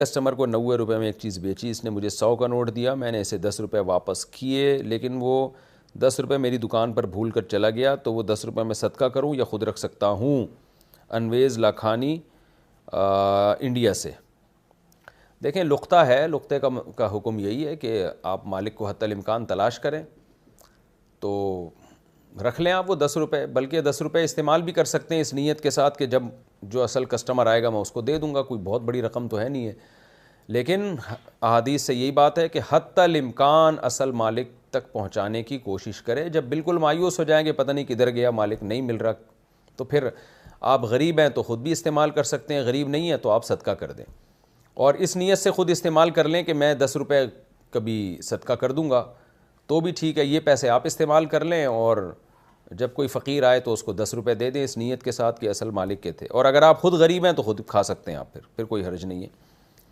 Customer کو 90 روپے میں ایک چیز بیچی, اس نے مجھے 100 کا نوٹ دیا, میں نے اسے 10 روپے واپس کیے, لیکن وہ 10 روپے میری دکان پر بھول کر چلا گیا, تو وہ 10 روپے میں صدقہ کروں یا خود رکھ سکتا ہوں؟ انویز لاکھانی انڈیا سے. دیکھیں لقطہ ہے, لقطے کا حکم یہی ہے کہ آپ مالک کو حتی الامکان تلاش کریں, تو رکھ لیں آپ وہ 10 روپے, بلکہ 10 روپے استعمال بھی کر سکتے ہیں اس نیت کے ساتھ کہ جب جو اصل کسٹمر آئے گا میں اس کو دے دوں گا, کوئی بہت بڑی رقم تو ہے نہیں ہے. لیکن احادیث سے یہی بات ہے کہ حتی الامکان اصل مالک تک پہنچانے کی کوشش کرے. جب بالکل مایوس ہو جائیں کہ پتہ نہیں کدھر گیا, مالک نہیں مل رہا, تو پھر آپ غریب ہیں تو خود بھی استعمال کر سکتے ہیں, غریب نہیں ہیں تو آپ صدقہ کر دیں, اور اس نیت سے خود استعمال کر لیں کہ میں 10 روپے کبھی صدقہ کر دوں گا تو بھی ٹھیک ہے, یہ پیسے آپ استعمال کر لیں, اور جب کوئی فقیر آئے تو اس کو 10 روپے دے دیں اس نیت کے ساتھ کہ اصل مالک کے تھے. اور اگر آپ خود غریب ہیں تو خود کھا سکتے ہیں آپ, پھر کوئی حرج نہیں ہے.